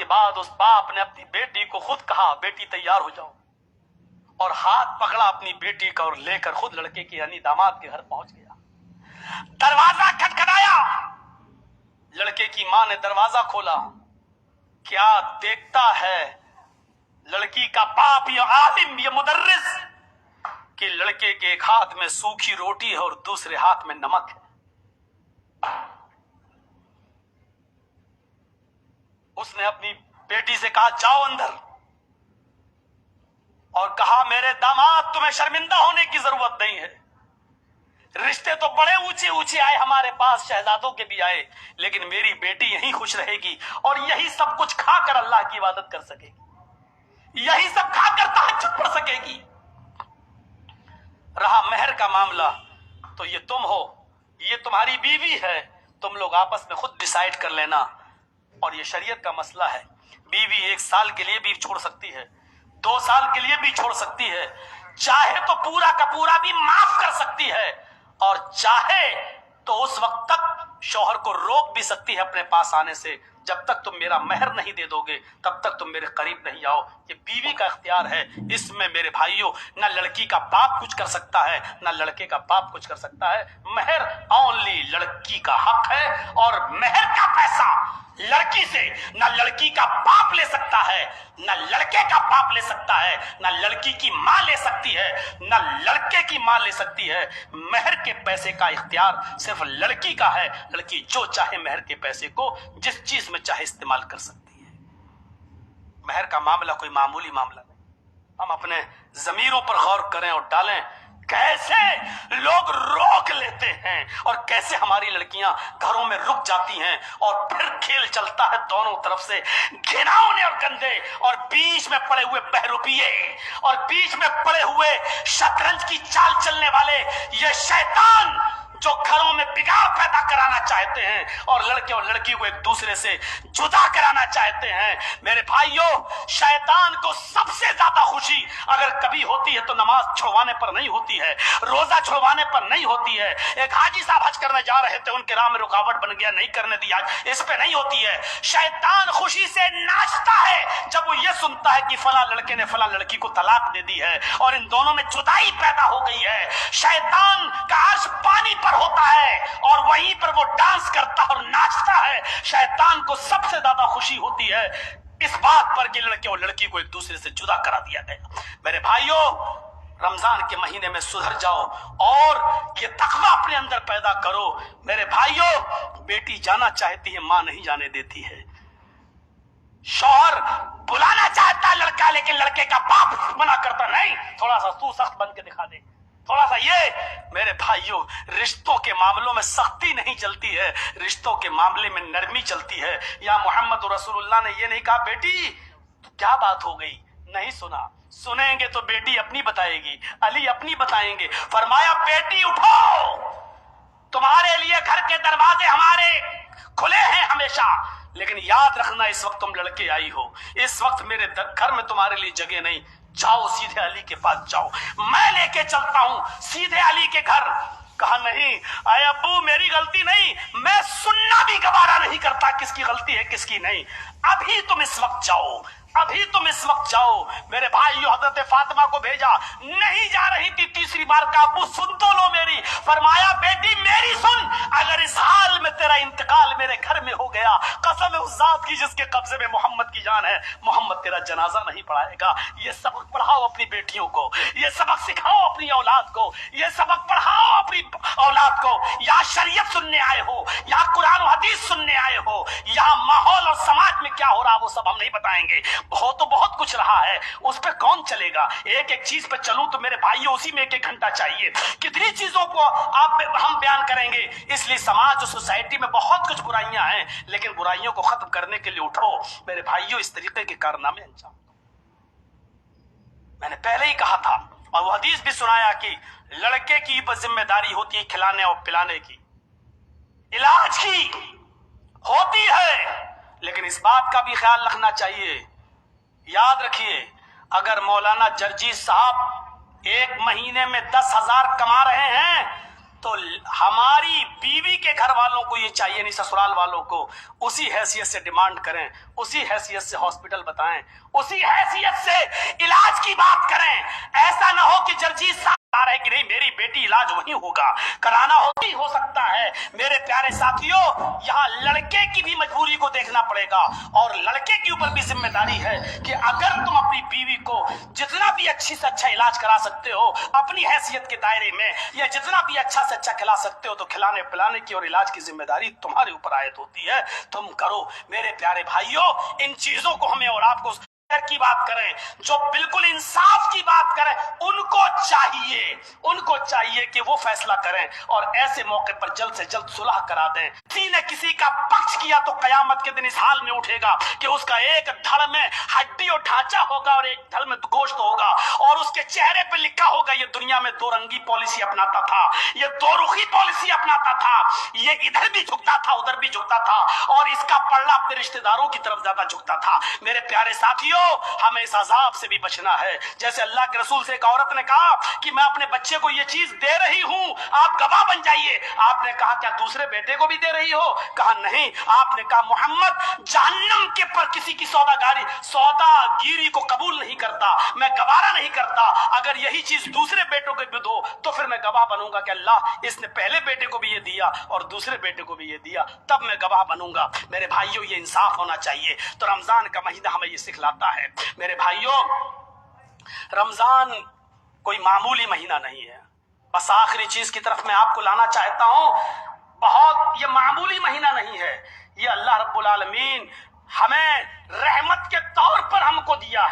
बाद उस बाप ने अपनी बेटी को खुद कहा, बेटी तैयार हो जाओ, और हाथ पकड़ा अपनी बेटी का और लेकर खुद लड़के के यानी दामाद के घर पहुंच गया। दरवाजा खटखटाया, लड़के की मां ने दरवाजा खोला। क्या देखता है लड़की का बाप, ये आलिम, ये मुदर्रिस, कि लड़के के एक हाथ में सूखी रोटी है और दूसरे हाथ में नमक है। उसने अपनी बेटी से कहा, जाओ अंदर, और कहा, मेरे दामाद, तुम्हें शर्मिंदा होने की जरूरत नहीं है। रिश्ते तो बड़े ऊंचे ऊंचे आए हमारे पास, शहजादों के भी आए, लेकिन मेरी बेटी यहीं खुश रहेगी और यही सब कुछ खाकर अल्लाह की इबादत कर सकेगी, यही सब खाकर तहज्जुद पढ़ सकेगी। रहा महर का मामला, तो ये तुम हो, ये तुम्हारी बीवी है, तुम लोग आपस में खुद डिसाइड कर लेना। और ये शरीयत का मसला है, बीवी 1 साल के लिए भी छोड़ सकती है, 2 साल के लिए भी छोड़ सकती है, चाहे तो पूरा का पूरा भी माफ कर सकती है, और चाहे तो उस वक्त तक शौहर को रोक भी सकती है अपने पास आने से। जब तक तुम मेरा महर नहीं दे दोगे तब तक तुम मेरे करीब नहीं आओ। ये बीवी का इख्तियार है, इसमें मेरे भाइयों ना लड़की का बाप कुछ कर सकता है ना लड़के का बाप कुछ कर सकता है। महर ओनली लड़की का हक है, और महर का पैसा लड़की से ना लड़की का बाप ले सकता है, ना लड़के का बाप ले सकता है, ना लड़की की मां ले सकती है, ना लड़के की मां ले सकती है। महर के पैसे का इख्तियार सिर्फ लड़की का है। लड़की जो चाहे महर के पैसे को जिस चीज में चाहे इस्तेमाल कर सकती है। महर का मामला कोई मामूली मामला नहीं। हम अपने जमीरों पर गौर करें और डालें, कैसे लोग रोक लेते हैं और कैसे हमारी लड़कियां घरों में रुक जाती हैं, और फिर खेल चलता है दोनों तरफ से, घिनौने और गंदे, और बीच में पड़े हुए बहरूपिये और बीच में पड़े हुए शतरंज की चाल चलने वाले ये शैतान जो घरों में बिगाड़ पैदा कराना चाहते हैं और लड़के और लड़की को एक दूसरे से जुदा कराना चाहते हैं। मेरे भाइयों, शैतान को सबसे ज्यादा खुशी अगर कभी होती है तो नमाज छुड़वाने पर नहीं होती है, रोजा छुड़वाने पर नहीं होती है। एक हाजी साहब हज करने जा रहे थे, उनके राह में रुकावट बन गया, नहीं करने दिया, इस पे नहीं होती है। शैतान खुशी से नाचता है जब वो ये सुनता है कि फला लड़के ने फला लड़की को तलाक दे दी है और इन दोनों में जुदाई पैदा हो गई है। शैतान का अर्श पानी होता है और वहीं पर वो डांस करता और नाचता है। शैतान को सबसे ज्यादा खुशी होती है इस बात पर कि लड़के और लड़की को एक दूसरे से जुदा करा दिया गया। मेरे भाइयों, रमजान के महीने में सुधर जाओ और ये तकवा अपने अंदर पैदा करो। मेरे भाइयों, बेटी जाना चाहती है, मां नहीं जाने देती है। शौहर बुलाना चाहता है लड़का, लेकिन लड़के का बाप मना करता, नहीं, थोड़ा सा तू सख्त बन के दिखा दे, थोड़ा सा ये। मेरे भाइयों, रिश्तों के मामलों में सख्ती नहीं चलती है, रिश्तों के मामले में नरमी चलती है। या मोहम्मद रसूलुल्लाह ने ये नहीं कहा, बेटी तो क्या बात हो गई, नहीं सुना, सुनेंगे तो बेटी अपनी बताएगी, अली अपनी बताएंगे। फरमाया, बेटी उठो, तुम्हारे लिए घर के दरवाजे हमारे खुले हैं हमेशा, लेकिन याद रखना इस वक्त तुम लड़के आई हो, इस वक्त मेरे घर में तुम्हारे लिए जगह नहीं, जाओ सीधे अली के पास जाओ, मैं लेके चलता हूं सीधे अली के घर। कहा, नहीं आए अब्बू, मेरी गलती नहीं, मैं सुनना भी गवारा नहीं करता किसकी गलती है किसकी नहीं। अभी तुम इस वक्त जाओ, अभी तुम इस वक्त जाओ। मेरे भाइयों, हजरत फातिमा को भेजा, नहीं जा रही थी, तीसरी बार का, अब्बू सुन तो लो मेरी। फरमाया, बेटी मेरी सुन, अगर इस हाल में तेरा इंतकाल मेरे घर में हो गया, कसम है उस जात की जिसके कब्जे में मोहम्मद की जान है, मोहम्मद तेरा जनाजा नहीं पढ़ाएगा। ये सबक पढ़ाओ अपनी बेटियों को, ये सबक सिखाओ अपनी औलाद को, ये सबक पढ़ाओ अपनी औलाद को। यहाँ शरीयत सुनने आए हो, यहाँ कुरान और हदीस सुनने आए हो, यहाँ माहौल और समाज में क्या हो रहा वो सब हम नहीं बताएंगे। बहुत कुछ रहा है, उस पे कौन चलेगा? एक एक चीज पे चलूं तो मेरे भाइयों उसी में 1-1 घंटा चाहिए। कितनी चीजों को हम बयान करेंगे। इसलिए समाज और सोसाइटी में बहुत कुछ बुराइयां हैं, लेकिन बुराइयों को खत्म करने के लिए उठो मेरे भाइयों, इस तरीके के कारनामे अंजाम दो। मैंने पहले ही कहा था और वो हदीस भी सुनाया कि लड़के की जिम्मेदारी होती है खिलाने और पिलाने की, इलाज की होती है, लेकिन इस बात का भी ख्याल रखना चाहिए। याद रखिए, अगर मौलाना जर्जी साहब 1 महीने में 10,000 कमा रहे हैं تو ہماری بیوی کے گھر والوں کو یہ چاہیے نہیں، سسرال والوں کو اسی حیثیت سے ڈیمانڈ کریں، اسی حیثیت سے ہاسپٹل بتائیں، اسی حیثیت سے علاج کی بات کریں۔ ایسا نہ ہو کہ جرجیت صاحب آ رہے کہ نہیں میری بیٹی علاج وہیں ہوگا، کرانا ہو سکتا ہے۔ میرے پیارے ساتھیوں، یہاں لڑکے کی بھی مجبوری کو دیکھنا پڑے گا، اور لڑکے کے اوپر بھی ذمہ داری ہے کہ اگر تم اپنی بیوی کو جتنا بھی اچھی سے اچھا علاج کرا سکتے ہو اپنی حیثیت کے دائرے میں، یا جتنا بھی اچھا سے اچھا کھلا سکتے ہو، تو کھلانے پلانے کی اور علاج کی ذمہ داری تمہارے اوپر عائد ہوتی ہے، تم کرو۔ میرے پیارے بھائیوں، ان چیزوں کو ہمیں اور آپ کو کی بات کریں، جو بالکل انصاف کی بات کریں، ان کو چاہیے کہ وہ فیصلہ کریں اور ایسے موقع پر جلد سے جلد صلح کرا دیں۔ کسی نے کسی کا پکش کیا تو قیامت کے دن اس حال میں اٹھے گا کہ اس کا ایک دھڑ میں ہڈی اور ڈھانچہ ہوگا اور ایک دھڑ میں گوشت ہوگا، اور اس کے چہرے پہ لکھا ہوگا یہ دنیا میں دو رنگی پالیسی اپناتا تھا، یہ دو رخی پالیسی اپناتا تھا، یہ ادھر بھی جھکتا تھا ادھر بھی جھکتا تھا، اور اس کا پلڑا اپنے رشتہ داروں کی طرف زیادہ جھکتا تھا۔ میرے پیارے ساتھیوں، ہمیں اس عذاب سے بھی بچنا ہے۔ جیسے اللہ کے رسول سے ایک عورت نے کہا کہ میں اپنے بچے کو یہ چیز دے رہی ہوں، آپ گواہ بن جائیے۔ آپ نے کہا کیا دوسرے بیٹے کو بھی دے رہی ہو؟ کہا نہیں۔ آپ نے کہا محمد جہنم کے پر کسی کی سودا گیری کو قبول نہیں کرتا، میں گوارا نہیں کرتا، اگر یہی چیز دوسرے بیٹوں کو بھی دو تو پھر میں گواہ بنوں گا کہ اللہ اس نے پہلے بیٹے کو بھی یہ دیا اور دوسرے بیٹے کو بھی یہ دیا، تب میں گواہ بنوں گا۔ میرے بھائیوں، یہ انصاف ہونا چاہیے۔ تو رمضان کا مہینہ ہمیں یہ سکھلاتا ہے۔ میرے بھائیوں، رمضان کوئی معمولی مہینہ نہیں ہے۔ بس آخری چیز کی طرف میں آپ کو لانا چاہتا ہوں، یہ معمولی مہینہ نہیں ہے، یہ اللہ رب العالمین ہمیں رحمت کے طور پر ہم کو دیا ہے۔